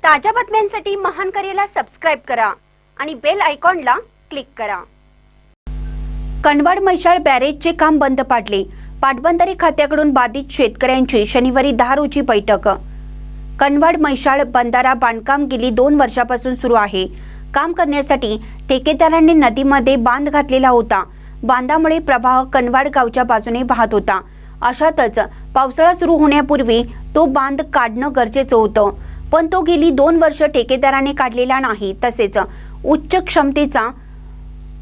ताज्या बातम्यांसाठी महान करेला सबस्क्राइब करा आणि बेल आयकॉनला क्लिक करा। कनवाड म्हैसाळ बॅरेजचे काम बंद पाडले। पाटबंधारे खात्याकडून बाधित शेतकऱ्यांची शनिवारी 10 रोजी बैठक। कनवाड म्हैसाळ बंधारा बांधकाम गेली 2 वर्षापासून सुरू आहे। काम करण्यासाठी ठेकेदारांनी नदीमध्ये बांध घातलेला होता। बांधामुळे प्रवाह कनवाड गावच्या बाजूने वाहत होता। अशातच पावसाळा सुरू होण्यापूर्वी तो बांध काढणं गरजेचं होतं, पण तो गेली 2 वर्ष ठेकेदाराने काढलेला नाही। तसेच उच्च क्षमतेचा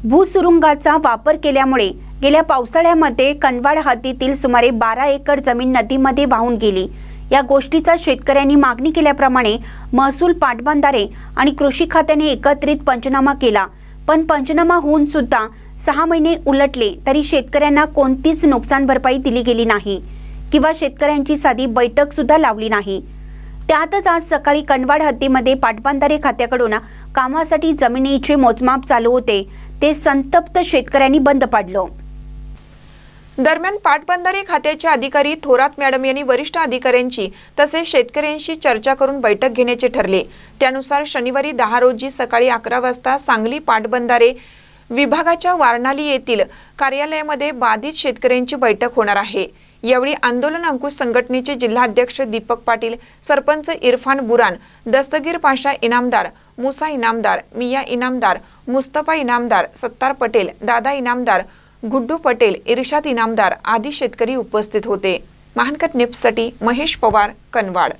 भूसुरुंगाचा वापर केल्यामुळे गेल्या पावसाळ्यामध्ये कनवाड हद्दीतील सुमारे 12 एकर जमीन नदीमध्ये वाहून गेली। या गोष्टीचा शेतकऱ्यांनी मागणी केल्याप्रमाणे महसूल, पाटबंधारे आणि कृषी खात्याने एकत्रित पंचनामा केला, पण पंचनामा होऊन सुद्धा 6 महिने उलटले तरी शेतकऱ्यांना कोणतीच नुकसान भरपाई दिली गेली नाही किंवा शेतकऱ्यांची साधी बैठक सुद्धा लावली नाही। त्यातच आज सकाळी कनवाड हद्दीमध्ये पाटबंधारे खात्याकडून कामासाठी जमिनीचे मोजमाप चालू होते, ते संतप्त शेतकऱ्यांनी बंद पाडलं। दरम्यान पाटबंधारे खात्याचे अधिकारी थोरात मॅडम यांनी वरिष्ठ अधिकाऱ्यांची तसेच शेतकऱ्यांशी चर्चा करून बैठक घेण्याचे ठरले। त्यानुसार शनिवारी 10 रोजी सकाळी 11 वाजता सांगली पाटबंधारे विभागाच्या वारणाली येथील कार्यालयामध्ये बाधित शेतकऱ्यांची बैठक होणार आहे। यावेळी आंदोलन अंकुश संघटनेचे जिल्हाध्यक्ष दीपक पाटील, सरपंच इरफान बुरान, दस्तगीर पाशा इनामदार, मुसा इनामदार, मिया इनामदार, मुस्तफा इनामदार, सत्तार पटेल, दादा इनामदार, गुड्डू पटेल, इर्शाद इनामदार आदी शेतकरी उपस्थित होते। महानकर न्यूजसाठी महेश पवार, कनवाड।